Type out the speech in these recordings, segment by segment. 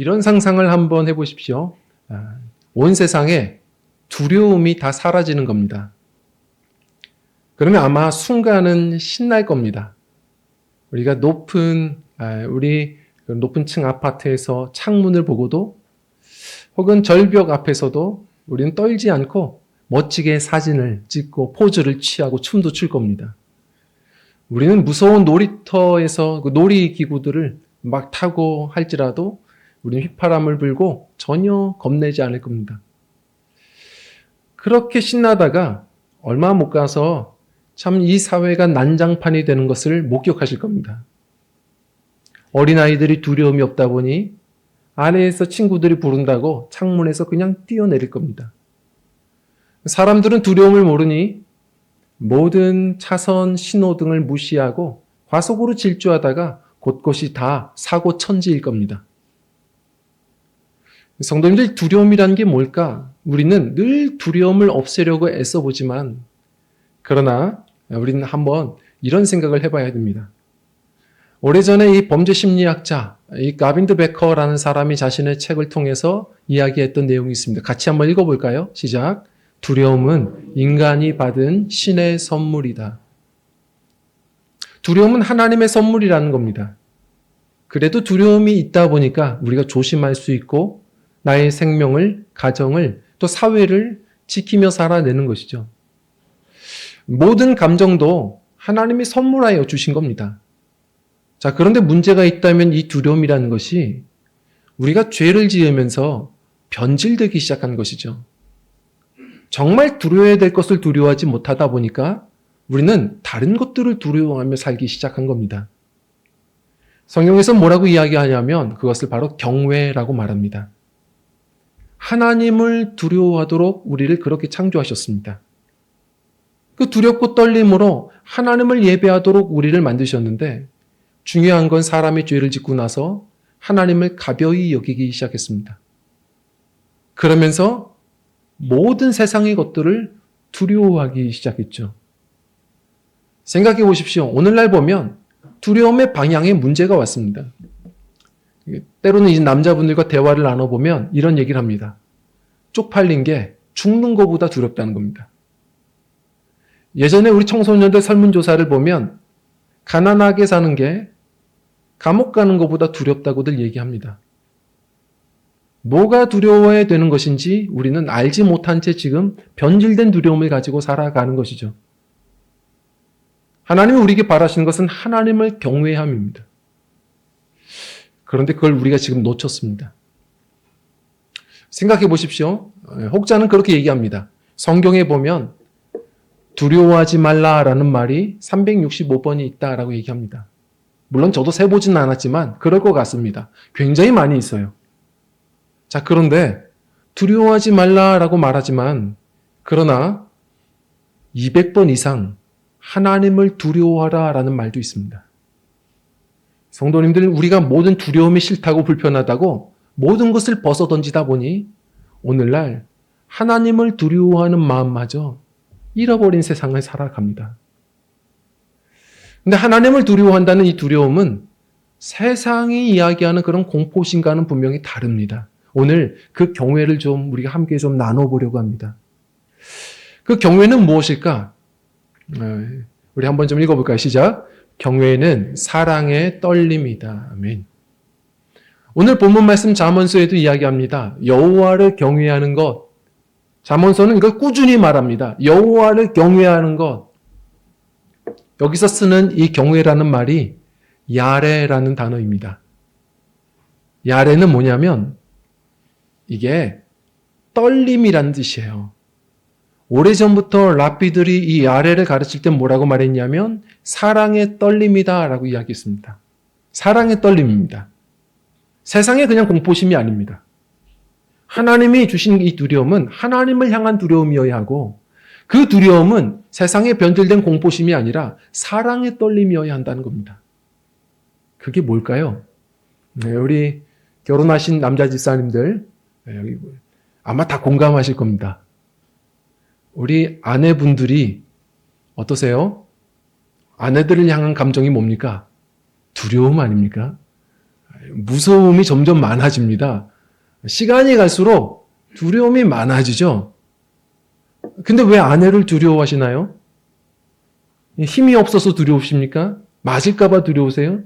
이런 상상을 한번 해보십시오. 온 세상에 두려움이 다 사라지는 겁니다. 그러면 아마 순간은 신날 겁니다. 우리가 우리 높은 층 아파트에서 창문을 보고도 혹은 절벽 앞에서도 우리는 떨지 않고 멋지게 사진을 찍고 포즈를 취하고 춤도 출 겁니다. 우리는 무서운 놀이터에서 그 놀이기구들을 막 타고 할지라도 우리는 휘파람을 불고 전혀 겁내지 않을 겁니다. 그렇게 신나다가 얼마 못 가서 참 이 사회가 난장판이 되는 것을 목격하실 겁니다. 어린아이들이 두려움이 없다 보니 아내에서 친구들이 부른다고 창문에서 그냥 뛰어내릴 겁니다. 사람들은 두려움을 모르니 모든 차선 신호등을 무시하고 과속으로 질주하다가 곳곳이 다 사고 천지일 겁니다. 성도님들, 두려움이란 게 뭘까? 우리는 늘 두려움을 없애려고 애써보지만 그러나 우리는 한번 이런 생각을 해봐야 됩니다. 오래전에 이 범죄 심리학자 이 가빈드 베커라는 사람이 자신의 책을 통해서 이야기했던 내용이 있습니다. 같이 한번 읽어볼까요? 시작. 두려움은 인간이 받은 신의 선물이다. 두려움은 하나님의 선물이라는 겁니다. 그래도 두려움이 있다 보니까 우리가 조심할 수 있고 나의 생명을, 가정을, 또 사회를 지키며 살아내는 것이죠. 모든 감정도 하나님이 선물하여 주신 겁니다. 자, 그런데 문제가 있다면 이 두려움이라는 것이 우리가 죄를 지으면서 변질되기 시작한 것이죠. 정말 두려워야 될 것을 두려워하지 못하다 보니까 우리는 다른 것들을 두려워하며 살기 시작한 겁니다. 성경에서 뭐라고 이야기하냐면 그것을 바로 경외라고 말합니다. 하나님을 두려워하도록 우리를 그렇게 창조하셨습니다. 그 두렵고 떨림으로 하나님을 예배하도록 우리를 만드셨는데 중요한 건 사람이 죄를 짓고 나서 하나님을 가벼이 여기기 시작했습니다. 그러면서 모든 세상의 것들을 두려워하기 시작했죠. 생각해 보십시오. 오늘날 보면 두려움의 방향에 문제가 왔습니다. 때로는 이 남자분들과 대화를 나눠보면 이런 얘기를 합니다. 쪽팔린 게 죽는 것보다 두렵다는 겁니다. 예전에 우리 청소년들 설문조사를 보면 가난하게 사는 게 감옥 가는 것보다 두렵다고들 얘기합니다. 뭐가 두려워야 되는 것인지 우리는 알지 못한 채 지금 변질된 두려움을 가지고 살아가는 것이죠. 하나님이 우리에게 바라시는 것은 하나님을 경외함입니다. 그런데 그걸 우리가 지금 놓쳤습니다. 생각해 보십시오. 혹자는 그렇게 얘기합니다. 성경에 보면 두려워하지 말라라는 말이 365번이 있다라고 얘기합니다. 물론 저도 세보지는 않았지만 그럴 것 같습니다. 굉장히 많이 있어요. 자, 그런데 두려워하지 말라라고 말하지만 그러나 200번 이상 하나님을 두려워하라라는 말도 있습니다. 성도님들, 우리가 모든 두려움이 싫다고 불편하다고 모든 것을 벗어던지다 보니 오늘날 하나님을 두려워하는 마음마저 잃어버린 세상을 살아갑니다. 근데 하나님을 두려워한다는 이 두려움은 세상이 이야기하는 그런 공포심과는 분명히 다릅니다. 오늘 그 경외를 좀 우리가 함께 좀 나눠보려고 합니다. 그 경외는 무엇일까? 우리 한번 좀 읽어볼까요? 시작. 경외는 사랑의 떨림이다. 아멘. 오늘 본문 말씀 잠언서에도 이야기합니다. 여호와를 경외하는 것. 잠언서는 이걸 꾸준히 말합니다. 여호와를 경외하는 것. 여기서 쓰는 이 경외라는 말이 야레라는 단어입니다. 야레는 뭐냐면 이게 떨림이라는 뜻이에요. 오래전부터 랍비들이 이 야레를 가르칠 때 뭐라고 말했냐면 사랑의 떨림이다 라고 이야기했습니다. 사랑의 떨림입니다. 세상에 그냥 공포심이 아닙니다. 하나님이 주신 이 두려움은 하나님을 향한 두려움이어야 하고 그 두려움은 세상에 변질된 공포심이 아니라 사랑의 떨림이어야 한다는 겁니다. 그게 뭘까요? 우리 결혼하신 남자 집사님들 여기 아마 다 공감하실 겁니다. 우리 아내분들이 어떠세요? 아내들을 향한 감정이 뭡니까? 두려움 아닙니까? 무서움이 점점 많아집니다. 시간이 갈수록 두려움이 많아지죠. 근데 왜 아내를 두려워하시나요? 힘이 없어서 두려우십니까? 맞을까봐 두려우세요?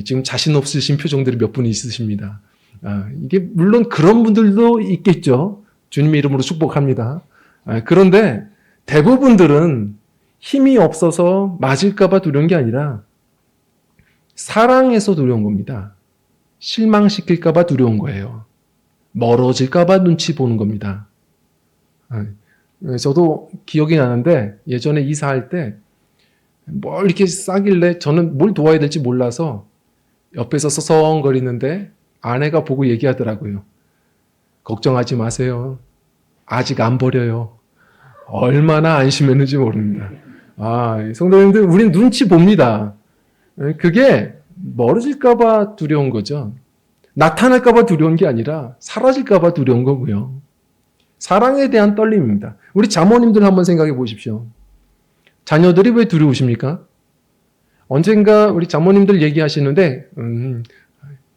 지금 자신 없으신 표정들이 몇 분 있으십니다. 이게 물론 그런 분들도 있겠죠. 주님의 이름으로 축복합니다. 그런데 대부분들은 힘이 없어서 맞을까봐 두려운 게 아니라 사랑해서 두려운 겁니다. 실망시킬까봐 두려운 거예요. 멀어질까봐 눈치 보는 겁니다. 저도 기억이 나는데 예전에 이사할 때 뭘 이렇게 싸길래 저는 뭘 도와야 될지 몰라서 옆에서 서성거리는데 아내가 보고 얘기하더라고요. 걱정하지 마세요. 아직 안 버려요. 얼마나 안심했는지 모릅니다. 성도님들, 우린 눈치 봅니다. 그게 멀어질까봐 두려운 거죠. 나타날까봐 두려운 게 아니라 사라질까봐 두려운 거고요. 사랑에 대한 떨림입니다. 우리 자모님들 한번 생각해 보십시오. 자녀들이 왜 두려우십니까? 언젠가 우리 자모님들 얘기하시는데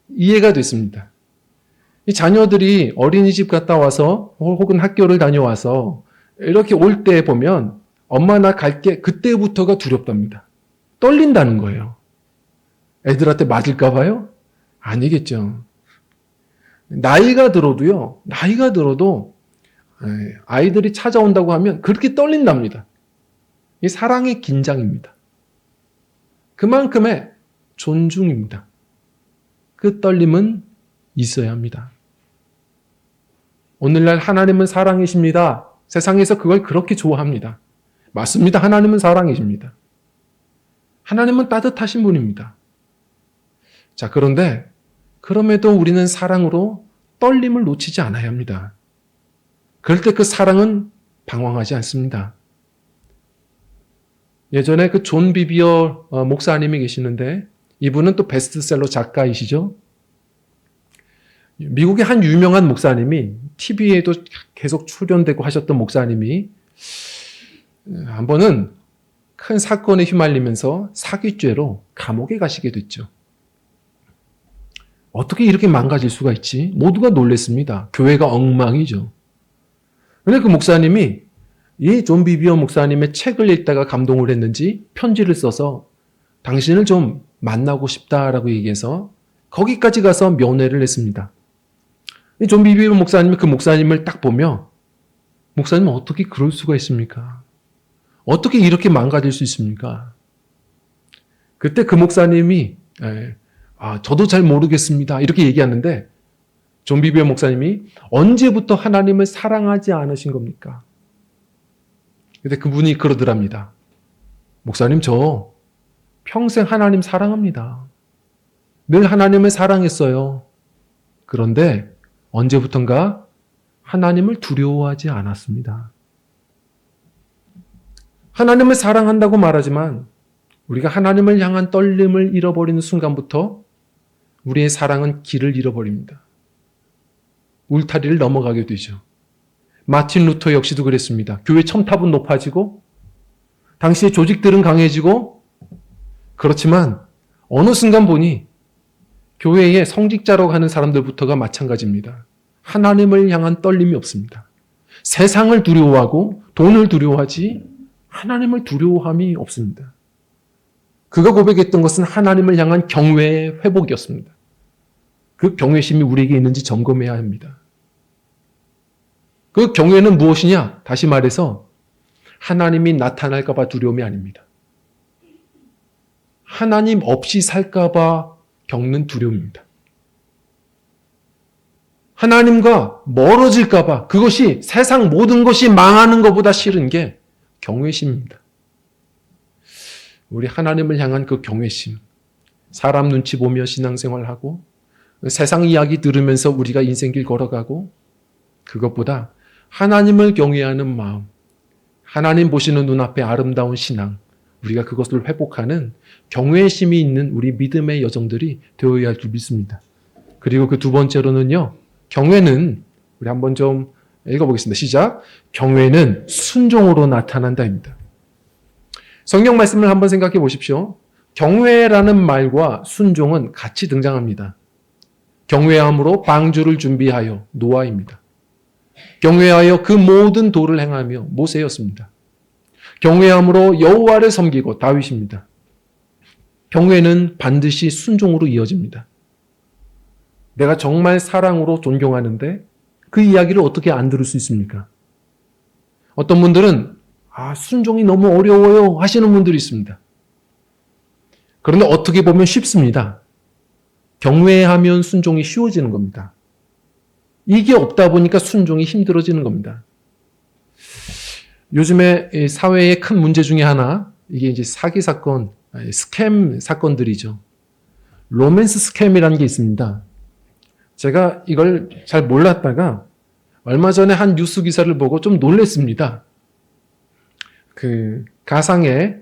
이해가 됐습니다. 이 자녀들이 어린이집 갔다 와서 혹은 학교를 다녀와서 이렇게 올 때 보면 엄마 나 갈게 그때부터가 두렵답니다. 떨린다는 거예요. 애들한테 맞을까 봐요? 아니겠죠. 나이가 들어도 아이들이 찾아온다고 하면 그렇게 떨린답니다. 이 사랑의 긴장입니다. 그만큼의 존중입니다. 그 떨림은 있어야 합니다. 오늘날 하나님은 사랑이십니다. 세상에서 그걸 그렇게 좋아합니다. 맞습니다. 하나님은 사랑이십니다. 하나님은 따뜻하신 분입니다. 자, 그런데 그럼에도 우리는 사랑으로 떨림을 놓치지 않아야 합니다. 그럴 때 그 사랑은 방황하지 않습니다. 예전에 그 존 비비어 목사님이 계시는데 이분은 또 베스트셀러 작가이시죠. 미국의 한 유명한 목사님이 TV에도 계속 출연되고 하셨던 목사님이 한 번은 큰 사건에 휘말리면서 사기죄로 감옥에 가시게 됐죠. 어떻게 이렇게 망가질 수가 있지? 모두가 놀랐습니다. 교회가 엉망이죠. 그런데 그 목사님이 이 존 비비어 목사님의 책을 읽다가 감동을 했는지 편지를 써서 당신을 좀 만나고 싶다라고 얘기해서 거기까지 가서 면회를 했습니다. 이 존 비비어 목사님이 그 목사님을 딱 보며 목사님은 어떻게 그럴 수가 있습니까? 어떻게 이렇게 망가질 수 있습니까? 그때 그 목사님이 저도 잘 모르겠습니다. 이렇게 얘기하는데 존 비비어 목사님이 언제부터 하나님을 사랑하지 않으신 겁니까? 근데 그분이 그러더랍니다. 목사님, 저 평생 하나님 사랑합니다. 늘 하나님을 사랑했어요. 그런데 언제부턴가 하나님을 두려워하지 않았습니다. 하나님을 사랑한다고 말하지만 우리가 하나님을 향한 떨림을 잃어버리는 순간부터 우리의 사랑은 길을 잃어버립니다. 울타리를 넘어가게 되죠. 마틴 루터 역시도 그랬습니다. 교회 첨탑은 높아지고 당시의 조직들은 강해지고 그렇지만 어느 순간 보니 교회에 성직자라고 하는 사람들부터가 마찬가지입니다. 하나님을 향한 떨림이 없습니다. 세상을 두려워하고 돈을 두려워하지 하나님을 두려워함이 없습니다. 그가 고백했던 것은 하나님을 향한 경외의 회복이었습니다. 그 경외심이 우리에게 있는지 점검해야 합니다. 그 경외는 무엇이냐? 다시 말해서 하나님이 나타날까 봐 두려움이 아닙니다. 하나님 없이 살까 봐 겪는 두려움입니다. 하나님과 멀어질까 봐 그것이 세상 모든 것이 망하는 것보다 싫은 게 경외심입니다. 우리 하나님을 향한 그 경외심, 사람 눈치 보며 신앙생활하고 세상 이야기 들으면서 우리가 인생길 걸어가고 그것보다 하나님을 경외하는 마음, 하나님 보시는 눈앞에 아름다운 신앙, 우리가 그것을 회복하는 경외심이 있는 우리 믿음의 여정들이 되어야 할 줄 믿습니다. 그리고 그 두 번째로는요, 경외는 우리 한번 좀 읽어보겠습니다. 시작. 경외는 순종으로 나타난다입니다. 성경 말씀을 한번 생각해 보십시오. 경외라는 말과 순종은 같이 등장합니다. 경외함으로 방주를 준비하여 노아입니다. 경외하여 그 모든 도를 행하며 모세였습니다. 경외함으로 여호와를 섬기고 다윗입니다. 경외는 반드시 순종으로 이어집니다. 내가 정말 사랑으로 존경하는데 그 이야기를 어떻게 안 들을 수 있습니까? 어떤 분들은 순종이 너무 어려워요 하시는 분들이 있습니다. 그런데 어떻게 보면 쉽습니다. 경외하면 순종이 쉬워지는 겁니다. 이게 없다 보니까 순종이 힘들어지는 겁니다. 요즘에 사회의 큰 문제 중에 하나, 이게 이제 사기 사건, 스캠 사건들이죠. 로맨스 스캠이라는 게 있습니다. 제가 이걸 잘 몰랐다가 얼마 전에 한 뉴스 기사를 보고 좀 놀랐습니다. 그 가상의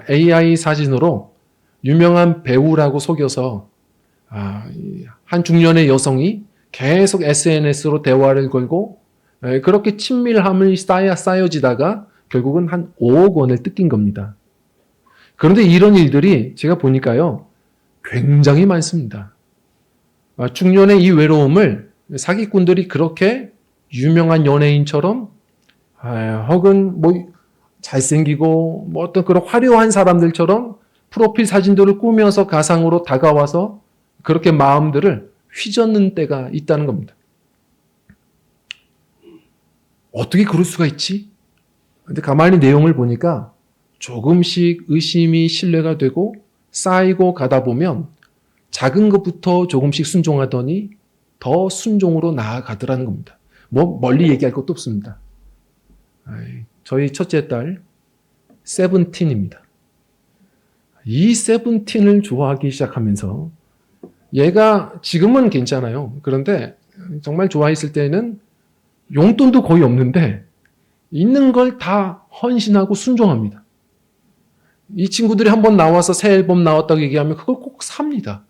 AI 사진으로 유명한 배우라고 속여서 한 중년의 여성이 계속 SNS로 대화를 걸고 그렇게 친밀함이 쌓여지다가 결국은 한 5억 원을 뜯긴 겁니다. 그런데 이런 일들이 제가 보니까요, 굉장히 많습니다. 중년의 이 외로움을 사기꾼들이 그렇게 유명한 연예인처럼 혹은 뭐 잘생기고 뭐 어떤 그런 화려한 사람들처럼 프로필 사진들을 꾸며서 가상으로 다가와서 그렇게 마음들을 휘젓는 때가 있다는 겁니다. 어떻게 그럴 수가 있지? 근데 가만히 내용을 보니까 조금씩 의심이 신뢰가 되고 쌓이고 가다 보면 작은 것부터 조금씩 순종하더니 더 순종으로 나아가더라는 겁니다. 뭐 멀리 얘기할 것도 없습니다. 저희 첫째 딸 세븐틴입니다. 이 세븐틴을 좋아하기 시작하면서 얘가 지금은 괜찮아요. 그런데 정말 좋아했을 때는 용돈도 거의 없는데 있는 걸 다 헌신하고 순종합니다. 이 친구들이 한번 나와서 새 앨범 나왔다고 얘기하면 그걸 꼭 삽니다.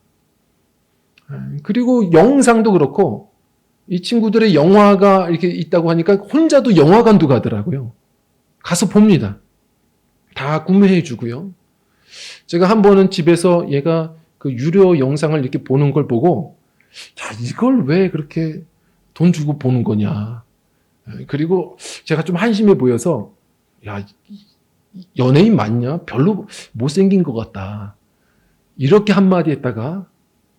그리고 영상도 그렇고 이 친구들의 영화가 이렇게 있다고 하니까 혼자도 영화관도 가더라고요. 가서 봅니다. 다 구매해 주고요. 제가 한 번은 집에서 얘가 그 유료 영상을 이렇게 보는 걸 보고 이걸 왜 그렇게 돈 주고 보는 거냐. 그리고 제가 좀 한심해 보여서 연예인 맞냐? 별로 못생긴 것 같다. 이렇게 한마디 했다가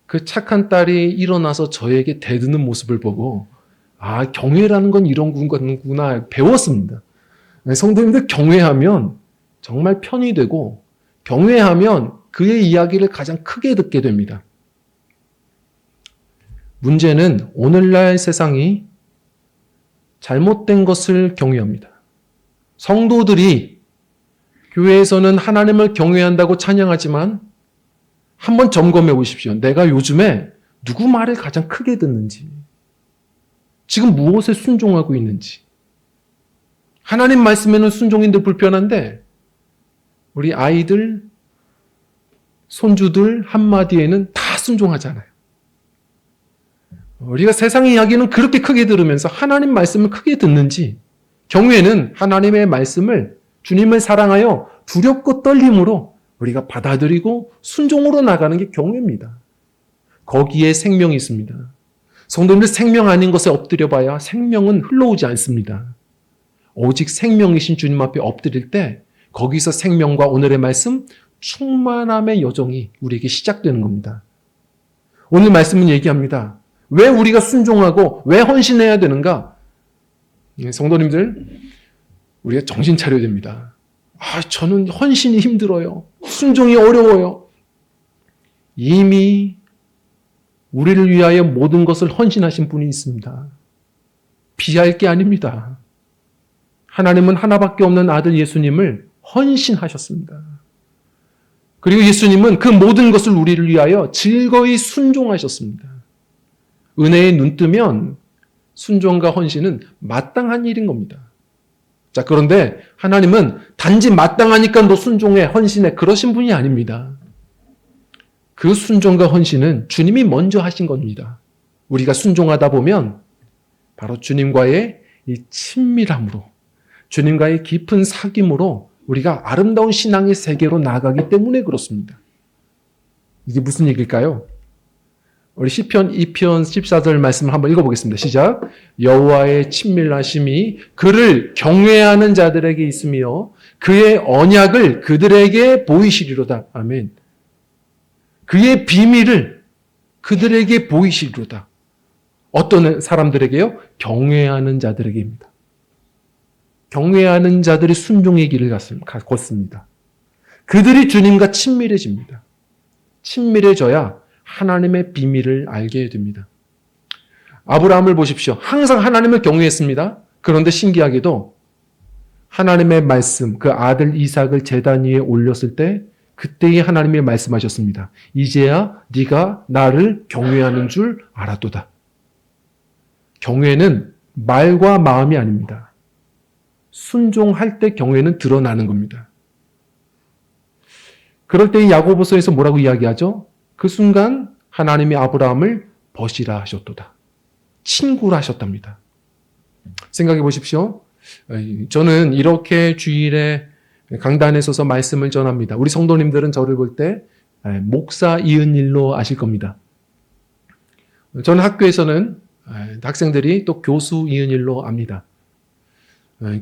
그 착한 딸이 일어나서 저에게 대드는 모습을 보고 경외라는 건 이런 거구나 배웠습니다. 성도님들 경외하면 정말 편이 되고 경외하면 그의 이야기를 가장 크게 듣게 됩니다. 문제는 오늘날 세상이 잘못된 것을 경외합니다. 성도들이 교회에서는 하나님을 경외한다고 찬양하지만 한번 점검해 보십시오. 내가 요즘에 누구 말을 가장 크게 듣는지, 지금 무엇에 순종하고 있는지. 하나님 말씀에는 순종인데 불편한데 우리 아이들, 손주들 한마디에는 다 순종하잖아요. 우리가 세상 이야기는 그렇게 크게 들으면서 하나님 말씀을 크게 듣는지, 경외는 하나님의 말씀을, 주님을 사랑하여 두렵고 떨림으로 우리가 받아들이고 순종으로 나가는 게 경외입니다. 거기에 생명이 있습니다. 성도님들, 생명 아닌 것에 엎드려봐야 생명은 흘러오지 않습니다. 오직 생명이신 주님 앞에 엎드릴 때 거기서 생명과 오늘의 말씀, 충만함의 여정이 우리에게 시작되는 겁니다. 오늘 말씀은 얘기합니다. 왜 우리가 순종하고 왜 헌신해야 되는가? 성도님들, 우리가 정신 차려야 됩니다. 저는 헌신이 힘들어요. 순종이 어려워요. 이미 우리를 위하여 모든 것을 헌신하신 분이 있습니다. 비할 게 아닙니다. 하나님은 하나밖에 없는 아들 예수님을 헌신하셨습니다. 그리고 예수님은 그 모든 것을 우리를 위하여 즐거이 순종하셨습니다. 은혜에 눈 뜨면 순종과 헌신은 마땅한 일인 겁니다. 자, 그런데 하나님은 단지 마땅하니까 너 순종해, 헌신해, 그러신 분이 아닙니다. 그 순종과 헌신은 주님이 먼저 하신 겁니다. 우리가 순종하다 보면 바로 주님과의 이 친밀함으로, 주님과의 깊은 사귐으로 우리가 아름다운 신앙의 세계로 나아가기 때문에 그렇습니다. 이게 무슨 얘기일까요? 우리 시편 2편 14절 말씀을 한번 읽어보겠습니다. 시작. 여호와의 친밀하심이 그를 경외하는 자들에게 있으며 그의 언약을 그들에게 보이시리로다. 아멘. 그의 비밀을 그들에게 보이시리로다. 어떤 사람들에게요? 경외하는 자들에게입니다. 경외하는 자들이 순종의 길을 걷습니다. 그들이 주님과 친밀해집니다. 친밀해져야 하나님의 비밀을 알게 됩니다. 아브라함을 보십시오. 항상 하나님을 경외했습니다. 그런데 신기하게도 하나님의 말씀, 그 아들 이삭을 제단 위에 올렸을 때 그때에 하나님이 말씀하셨습니다. 이제야 네가 나를 경외하는 줄 알았도다. 경외는 말과 마음이 아닙니다. 순종할 때 경외는 드러나는 겁니다. 그럴 때 야고보서에서 뭐라고 이야기하죠? 그 순간 하나님이 아브라함을 벗이라 하셨도다. 친구라 하셨답니다. 생각해 보십시오. 저는 이렇게 주일에 강단에 서서 말씀을 전합니다. 우리 성도님들은 저를 볼 때 목사 이은일로 아실 겁니다. 저는 학교에서는 학생들이 또 교수 이은일로 압니다.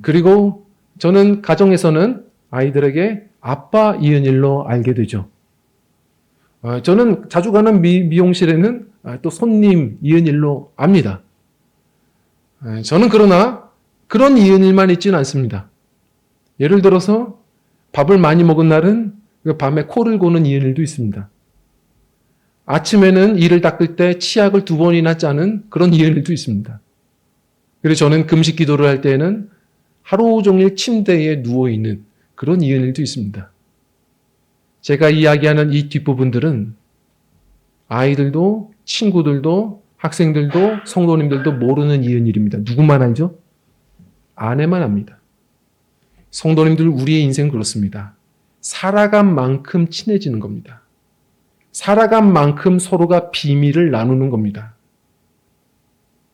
그리고 저는 가정에서는 아이들에게 아빠 이은일로 알게 되죠. 저는 자주 가는 미용실에는 또 손님 이은일로 압니다. 저는 그러나 그런 이은일만 있지는 않습니다. 예를 들어서 밥을 많이 먹은 날은 밤에 코를 고는 이은일도 있습니다. 아침에는 이를 닦을 때 치약을 2번이나 짜는 그런 이은일도 있습니다. 그리고 저는 금식 기도를 할 때에는 하루 종일 침대에 누워있는 그런 이은일도 있습니다. 제가 이야기하는 이 뒷부분들은 아이들도 친구들도 학생들도 성도님들도 모르는 이은일입니다. 누구만 알죠? 아내만 압니다. 성도님들 우리의 인생은 그렇습니다. 살아간 만큼 친해지는 겁니다. 살아간 만큼 서로가 비밀을 나누는 겁니다.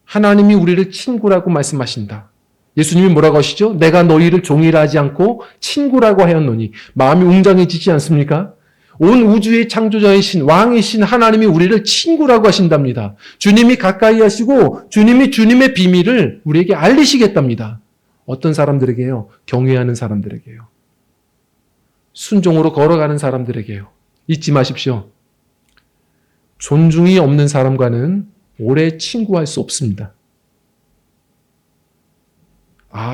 하나님이 우리를 친구라고 말씀하신다. 예수님이 뭐라고 하시죠? 내가 너희를 종이라 하지 않고 친구라고 하였노니. 마음이 웅장해지지 않습니까? 온 우주의 창조자이신 왕이신 하나님이 우리를 친구라고 하신답니다. 주님이 가까이 하시고 주님이 주님의 비밀을 우리에게 알리시겠답니다. 어떤 사람들에게요? 경외하는 사람들에게요. 순종으로 걸어가는 사람들에게요. 잊지 마십시오. 존중이 없는 사람과는 오래 친구할 수 없습니다.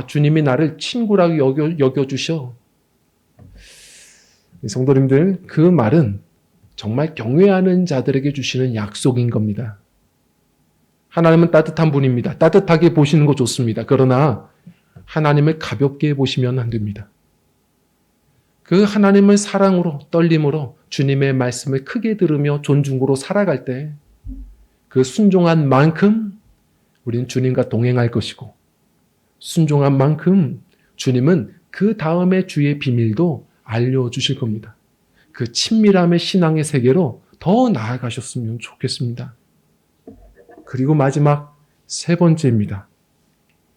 주님이 나를 친구라고 여겨주셔. 성도님들, 그 말은 정말 경외하는 자들에게 주시는 약속인 겁니다. 하나님은 따뜻한 분입니다. 따뜻하게 보시는 거 좋습니다. 그러나 하나님을 가볍게 보시면 안 됩니다. 그 하나님을 사랑으로, 떨림으로 주님의 말씀을 크게 들으며 존중으로 살아갈 때 그 순종한 만큼 우리는 주님과 동행할 것이고 순종한 만큼 주님은 그 다음에 주의 비밀도 알려주실 겁니다. 그 친밀함의 신앙의 세계로 더 나아가셨으면 좋겠습니다. 그리고 마지막 3번째입니다.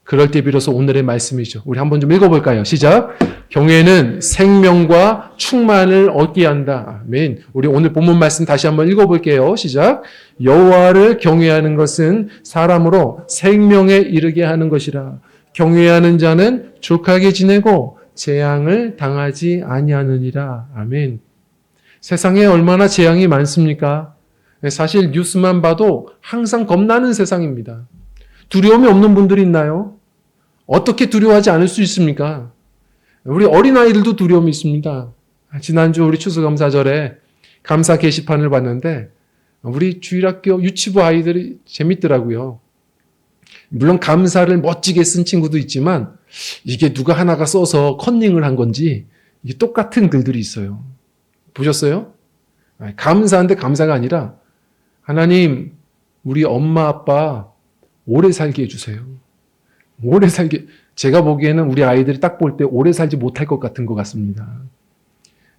그럴 때 비로소 오늘의 말씀이죠. 우리 한번 좀 읽어볼까요? 시작. 경외는 생명과 충만을 얻게 한다. 아멘. 우리 오늘 본문 말씀 다시 한번 읽어볼게요. 시작. 여호와를 경외하는 것은 사람으로 생명에 이르게 하는 것이라. 경외하는 자는 족하게 지내고 재앙을 당하지 아니하느니라. 아멘. 세상에 얼마나 재앙이 많습니까? 사실 뉴스만 봐도 항상 겁나는 세상입니다. 두려움이 없는 분들이 있나요? 어떻게 두려워하지 않을 수 있습니까? 우리 어린아이들도 두려움이 있습니다. 지난주 우리 추수감사절에 감사 게시판을 봤는데 우리 주일학교 유치부 아이들이 재밌더라고요. 물론 감사를 멋지게 쓴 친구도 있지만 이게 누가 하나가 써서 컨닝을 한 건지 이게 똑같은 글들이 있어요. 보셨어요? 감사한데 감사가 아니라 하나님 우리 엄마 아빠 오래 살게 해주세요. 오래 살게. 제가 보기에는 우리 아이들이 딱 볼 때 오래 살지 못할 것 같은 것 같습니다.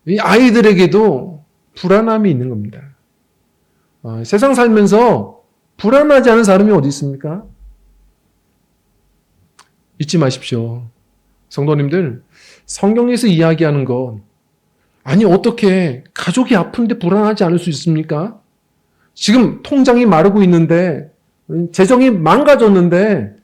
이 아이들에게도 불안함이 있는 겁니다. 세상 살면서 불안하지 않은 사람이 어디 있습니까? 잊지 마십시오. 성도님들, 성경에서 이야기하는 건 아니, 어떻게 가족이 아픈데 불안하지 않을 수 있습니까? 지금 통장이 마르고 있는데, 재정이 망가졌는데,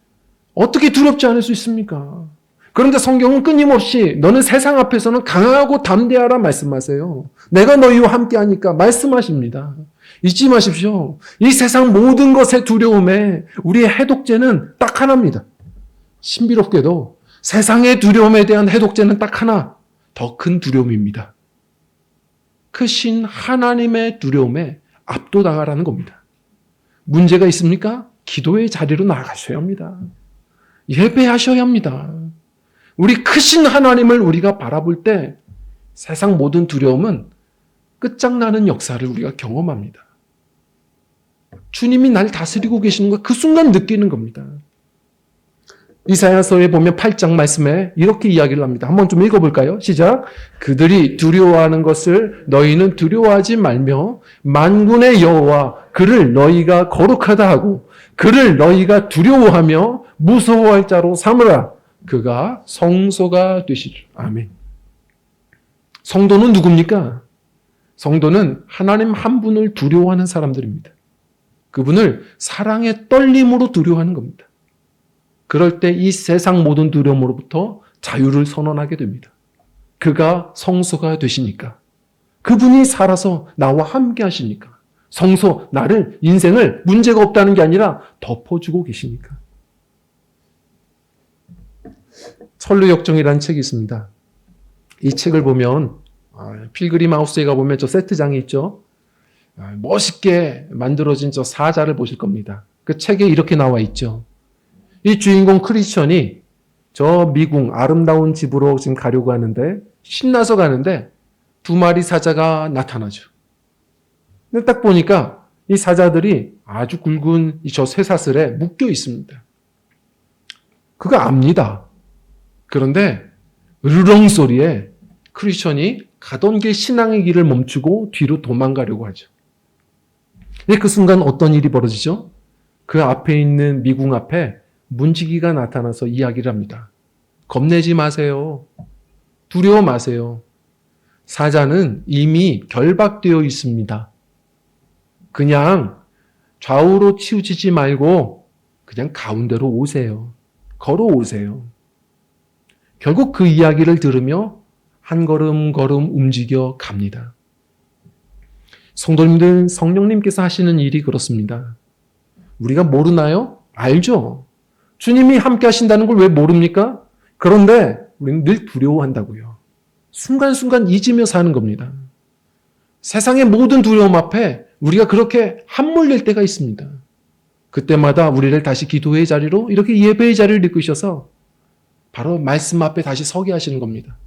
어떻게 두렵지 않을 수 있습니까? 그런데 성경은 끊임없이 너는 세상 앞에서는 강하고 담대하라 말씀하세요. 내가 너희와 함께하니까 말씀하십니다. 잊지 마십시오. 이 세상 모든 것의 두려움에 우리의 해독제는 딱 하나입니다. 신비롭게도 세상의 두려움에 대한 해독제는 딱 하나, 더 큰 두려움입니다. 크신 하나님의 두려움에 압도당하라는 겁니다. 문제가 있습니까? 기도의 자리로 나가셔야 합니다. 예배하셔야 합니다. 우리 크신 하나님을 우리가 바라볼 때 세상 모든 두려움은 끝장나는 역사를 우리가 경험합니다. 주님이 날 다스리고 계시는 걸 그 순간 느끼는 겁니다. 이사야서에 보면 8장 말씀에 이렇게 이야기를 합니다. 한번 좀 읽어볼까요? 시작. 그들이 두려워하는 것을 너희는 두려워하지 말며 만군의 여호와 그를 너희가 거룩하다 하고 그를 너희가 두려워하며 무서워할 자로 삼으라. 그가 성소가 되시리라. 아멘. 성도는 누굽니까? 성도는 하나님 한 분을 두려워하는 사람들입니다. 그분을 사랑의 떨림으로 두려워하는 겁니다. 그럴 때 이 세상 모든 두려움으로부터 자유를 선언하게 됩니다. 그가 성소가 되시니까. 그분이 살아서 나와 함께 하시니까. 성소, 나를, 인생을 문제가 없다는 게 아니라 덮어주고 계시니까. 천루역정이라는 책이 있습니다. 이 책을 보면 필그림 하우스에 가보면 저 세트장이 있죠. 멋있게 만들어진 저 사자를 보실 겁니다. 그 책에 이렇게 나와 있죠. 이 주인공 크리스천이 저 미궁 아름다운 집으로 지금 가려고 하는데 신나서 가는데 두 마리 사자가 나타나죠. 근데 딱 보니까 이 사자들이 아주 굵은 저 쇠사슬에 묶여 있습니다. 그거 압니다. 그런데 으르렁 소리에 크리스천이 가던 길 신앙의 길을 멈추고 뒤로 도망가려고 하죠. 근데 그 순간 어떤 일이 벌어지죠? 그 앞에 있는 미궁 앞에 문지기가 나타나서 이야기를 합니다. 겁내지 마세요. 두려워 마세요. 사자는 이미 결박되어 있습니다. 그냥 좌우로 치우치지 말고 그냥 가운데로 오세요. 걸어오세요. 결국 그 이야기를 들으며 한 걸음 걸음 움직여 갑니다. 성도님들, 성령님께서 하시는 일이 그렇습니다. 우리가 모르나요? 알죠. 주님이 함께 하신다는 걸 왜 모릅니까? 그런데 우리는 늘 두려워한다고요. 순간순간 잊으며 사는 겁니다. 세상의 모든 두려움 앞에 우리가 그렇게 함몰될 때가 있습니다. 그때마다 우리를 다시 기도의 자리로 이렇게 예배의 자리를 이끄셔서 바로 말씀 앞에 다시 서게 하시는 겁니다.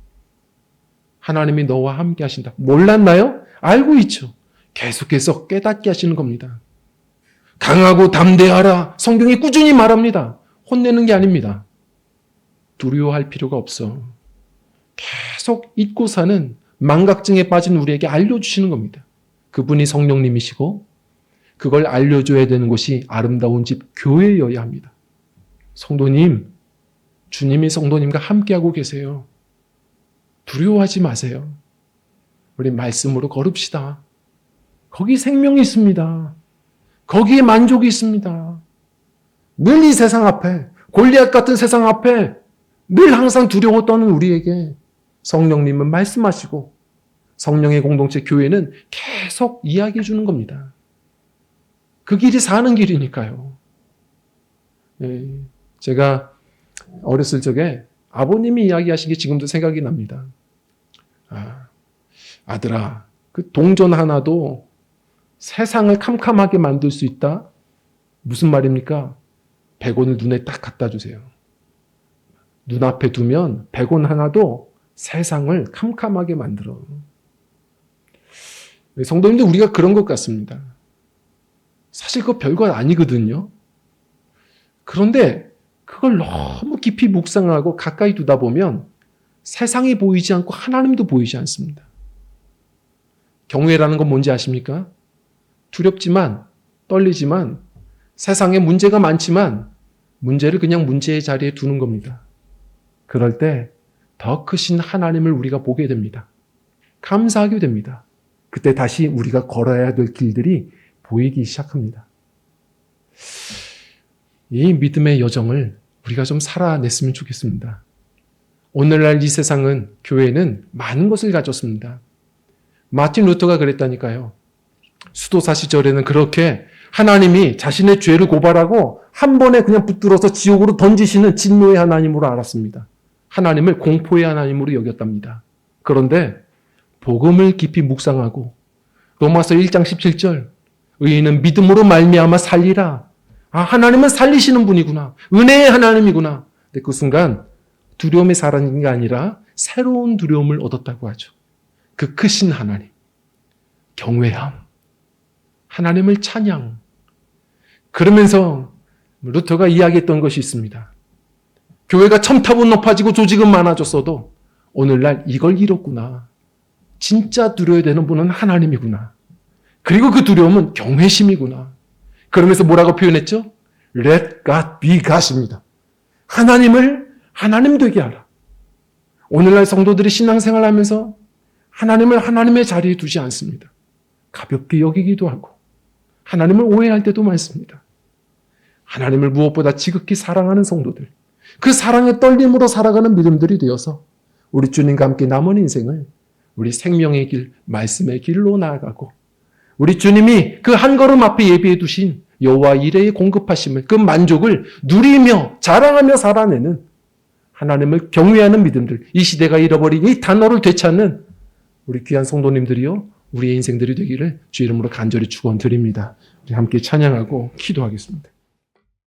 하나님이 너와 함께 하신다. 몰랐나요? 알고 있죠. 계속해서 깨닫게 하시는 겁니다. 강하고 담대하라. 성경이 꾸준히 말합니다. 혼내는 게 아닙니다. 두려워할 필요가 없어. 계속 잊고 사는 망각증에 빠진 우리에게 알려주시는 겁니다. 그분이 성령님이시고 그걸 알려줘야 되는 곳이 아름다운 집 교회여야 합니다. 성도님, 주님이 성도님과 함께하고 계세요. 두려워하지 마세요. 우리 말씀으로 걸읍시다. 거기 생명이 있습니다. 거기에 만족이 있습니다. 늘 이 세상 앞에, 골리앗 같은 세상 앞에 늘 항상 두려워 떠는 우리에게 성령님은 말씀하시고 성령의 공동체 교회는 계속 이야기해 주는 겁니다. 그 길이 사는 길이니까요. 제가 어렸을 적에 아버님이 이야기하신 게 지금도 생각이 납니다. 아들아, 그 동전 하나도 세상을 캄캄하게 만들 수 있다? 무슨 말입니까? 100원을 눈에 딱 갖다 주세요. 눈앞에 두면 100원 하나도 세상을 캄캄하게 만들어. 성도님들, 우리가 그런 것 같습니다. 사실 그거 별거 아니거든요. 그런데 그걸 너무 깊이 묵상하고 가까이 두다 보면 세상이 보이지 않고 하나님도 보이지 않습니다. 경외라는 건 뭔지 아십니까? 두렵지만, 떨리지만, 세상에 문제가 많지만 문제를 그냥 문제의 자리에 두는 겁니다. 그럴 때 더 크신 하나님을 우리가 보게 됩니다. 감사하게 됩니다. 그때 다시 우리가 걸어야 될 길들이 보이기 시작합니다. 이 믿음의 여정을 우리가 좀 살아냈으면 좋겠습니다. 오늘날 이 세상은, 교회는 많은 것을 가졌습니다. 마틴 루터가 그랬다니까요. 수도사 시절에는 그렇게 하나님이 자신의 죄를 고발하고 한 번에 그냥 붙들어서 지옥으로 던지시는 진노의 하나님으로 알았습니다. 하나님을 공포의 하나님으로 여겼답니다. 그런데 복음을 깊이 묵상하고 로마서 1장 17절 의인은 믿음으로 말미암아 살리라. 아, 하나님은 살리시는 분이구나. 은혜의 하나님이구나. 근데 그 순간 두려움에 사라진 게 아니라 새로운 두려움을 얻었다고 하죠. 그 크신 하나님, 경외함, 하나님을 찬양. 그러면서 루터가 이야기했던 것이 있습니다. 교회가 첨탑은 높아지고 조직은 많아졌어도 오늘날 이걸 잃었구나. 진짜 두려워야 되는 분은 하나님이구나. 그리고 그 두려움은 경외심이구나. 그러면서 뭐라고 표현했죠? Let God be God입니다. 하나님을 하나님 되게 하라. 오늘날 성도들이 신앙생활 하면서 하나님을 하나님의 자리에 두지 않습니다. 가볍게 여기기도 하고 하나님을 오해할 때도 많습니다. 하나님을 무엇보다 지극히 사랑하는 성도들, 그 사랑의 떨림으로 살아가는 믿음들이 되어서 우리 주님과 함께 남은 인생을 우리 생명의 길, 말씀의 길로 나아가고 우리 주님이 그 한 걸음 앞에 예비해 두신 여호와 이레의 공급하심을, 그 만족을 누리며 자랑하며 살아내는 하나님을 경외하는 믿음들, 이 시대가 잃어버린 이 단어를 되찾는 우리 귀한 성도님들이요, 우리의 인생들이 되기를 주 이름으로 간절히 축원드립니다. 우리 함께 찬양하고 기도하겠습니다.